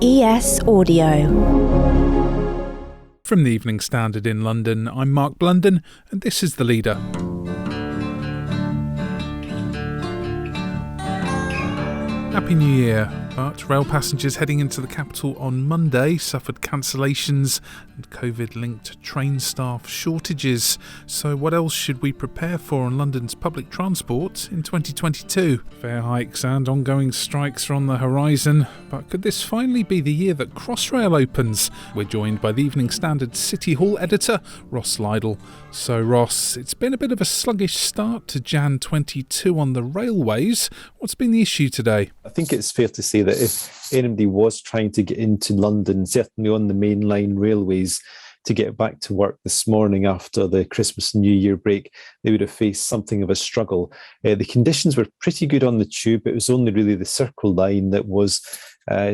ES Audio. From the Evening Standard in London, I'm Mark Blunden, and this is The Leader. Happy New Year, but rail passengers heading into the capital on Monday suffered cancellations and COVID-linked train staff shortages. So what else should we prepare for on London's public transport in 2022? Fare hikes and ongoing strikes are on the horizon, but could this finally be the year that Crossrail opens? We're joined by the Evening Standard City Hall editor, Ross Lydall. So Ross, it's been a bit of a sluggish start to Jan 22 on the railways. What's been the issue today? I think it's fair to say that if anybody was trying to get into London, certainly on the Mainline railways, to get back to work this morning after the Christmas and New Year break, they would have faced something of a struggle. The conditions were pretty good on the tube. It was only really the Circle line that was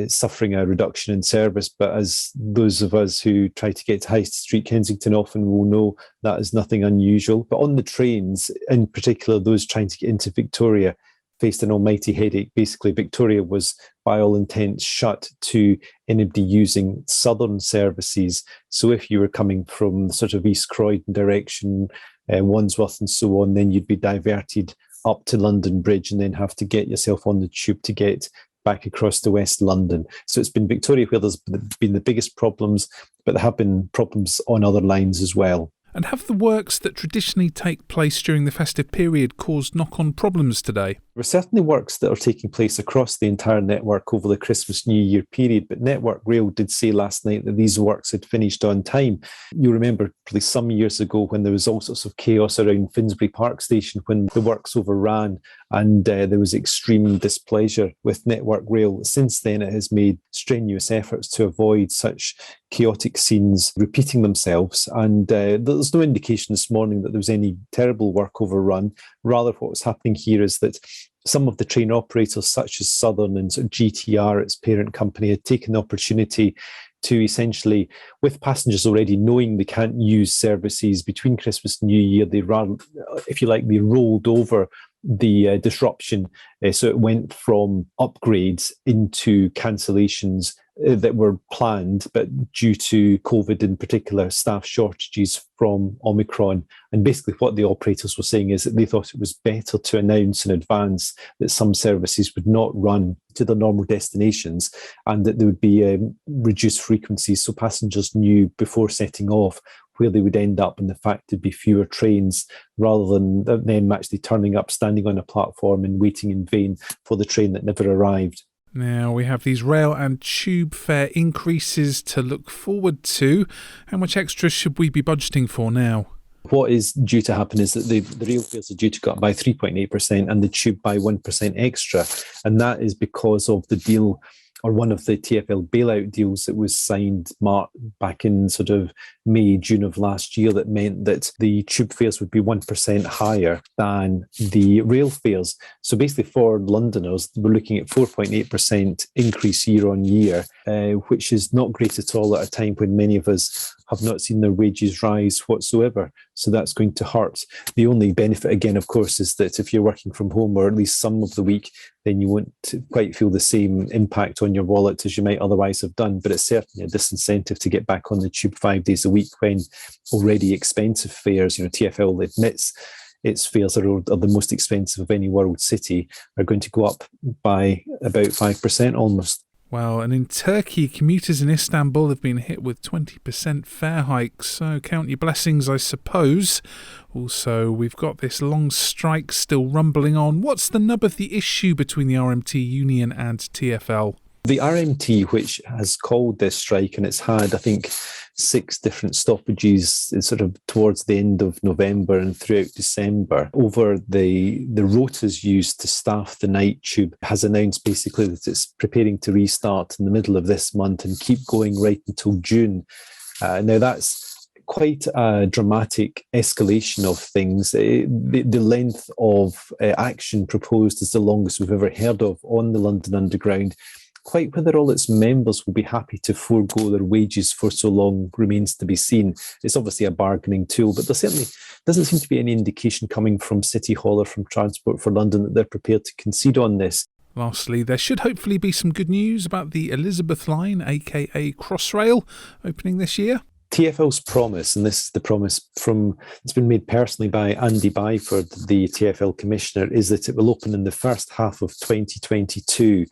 suffering a reduction in service. But as those of us who try to get to High Street, Kensington often will know, that is nothing unusual. But on the trains, in particular, those trying to get into Victoria, faced an almighty headache. Basically, Victoria was, by all intents, shut to anybody using southern services. So if you were coming from the sort of East Croydon direction, Wandsworth and so on, then you'd be diverted up to London Bridge and then have to get yourself on the tube to get back across to West London. So it's been Victoria where there's been the biggest problems, but there have been problems on other lines as well. And have the works that traditionally take place during the festive period caused knock-on problems today? There are certainly works that are taking place across the entire network over the Christmas New Year period, but Network Rail did say last night that these works had finished on time. You remember probably some years ago when there was all sorts of chaos around Finsbury Park Station when the works overran and there was extreme displeasure with Network Rail. Since then, it has made strenuous efforts to avoid such chaotic scenes repeating themselves, and there's no indication this morning that there was any terrible work overrun. Rather, what was happening here is that some of the train operators, such as Southern and sort of GTR, its parent company, had taken the opportunity to essentially, with passengers already knowing they can't use services between Christmas and New Year, they rather, if you like, they rolled over the disruption. So it went from upgrades into cancellations that were planned, but due to COVID in particular, staff shortages from Omicron. And basically what the operators were saying is that they thought it was better to announce in advance that some services would not run to their normal destinations and that there would be reduced frequencies, so passengers knew before setting off where they would end up, and the fact there'd be fewer trains rather than them actually turning up, standing on a platform and waiting in vain for the train that never arrived. Now, we have these rail and tube fare increases to look forward to. How much extra should we be budgeting for now? What is due to happen is that the rail fares are due to go up by 3.8% and the tube by 1% extra. And that is because of the deal, or one of the TfL bailout deals that was signed back in sort of May, June of last year, that meant that the tube fares would be 1% higher than the rail fares. So basically for Londoners, we're looking at 4.8% increase year on year, which is not great at all at a time when many of us have not seen their wages rise whatsoever. So that's going to hurt. The only benefit, again, of course, is that if you're working from home or at least some of the week, then you won't quite feel the same impact on your wallet as you might otherwise have done. But it's certainly a disincentive to get back on the tube 5 days a week when already expensive fares, TfL admits its fares are the most expensive of any world city, are going to go up by about 5% almost. Well, and in Turkey, commuters in Istanbul have been hit with 20% fare hikes, so count your blessings, I suppose. Also, we've got this long strike still rumbling on. What's the nub of the issue between the RMT union and TfL? The RMT, which has called this strike, and it's had, I think, 6 different stoppages sort of towards the end of November and throughout December over the rotas used to staff the night tube, has announced basically that it's preparing to restart in the middle of this month and keep going right until June. Now that's quite a dramatic escalation of things. The length of action proposed is the longest we've ever heard of on the London Underground. Quite whether all its members will be happy to forego their wages for so long remains to be seen. It's obviously a bargaining tool, but there certainly doesn't seem to be any indication coming from City Hall or from Transport for London that they're prepared to concede on this. Lastly, there should hopefully be some good news about the Elizabeth line, aka Crossrail, opening this year. TfL's promise, and this is the promise it's been made personally by Andy Byford, the TfL commissioner, is that it will open in the first half of 2022.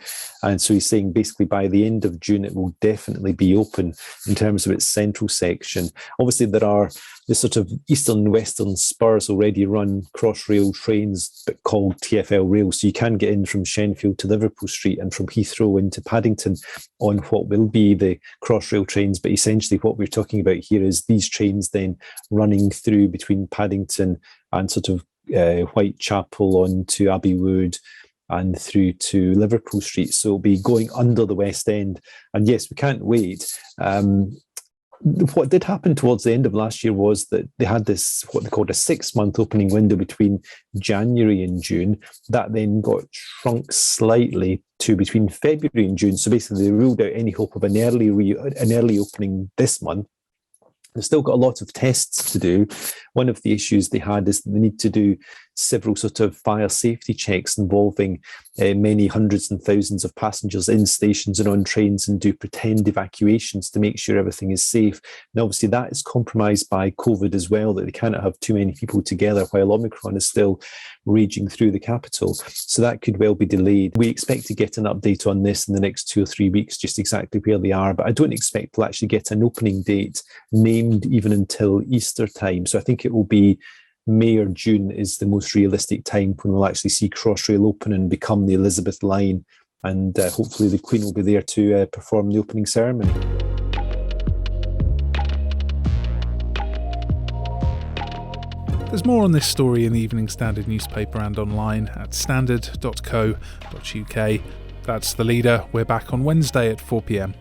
And so he's saying basically by the end of June, it will definitely be open in terms of its central section. Obviously, there are the sort of eastern and western spurs already run Crossrail trains but called TfL Rail. So you can get in from Shenfield to Liverpool Street and from Heathrow into Paddington on what will be the Crossrail trains. But essentially what we're talking about here is these trains then running through between Paddington and sort of Whitechapel on to Abbey Wood and through to Liverpool Street. So it'll be going under the West End. And yes, we can't wait. What did happen towards the end of last year was that they had this, what they called a 6-month opening window between January and June. That then got shrunk slightly to between February and June. So basically they ruled out any hope of an early opening this month. They've still got a lot of tests to do. One of the issues they had is that they need to do several sort of fire safety checks involving many hundreds and thousands of passengers in stations and on trains, and do pretend evacuations to make sure everything is safe. And obviously that is compromised by COVID as well, that they cannot have too many people together while Omicron is still raging through the capital. So that could well be delayed. We expect to get an update on this in the next 2 or 3 weeks, just exactly where they are. But I don't expect to actually get an opening date named even until Easter time. So I think it will be May or June is the most realistic time when we'll actually see Crossrail open and become the Elizabeth line. And hopefully the Queen will be there to perform the opening ceremony. There's more on this story in the Evening Standard newspaper and online at standard.co.uk. That's the leader. We're back on Wednesday at 4 p.m.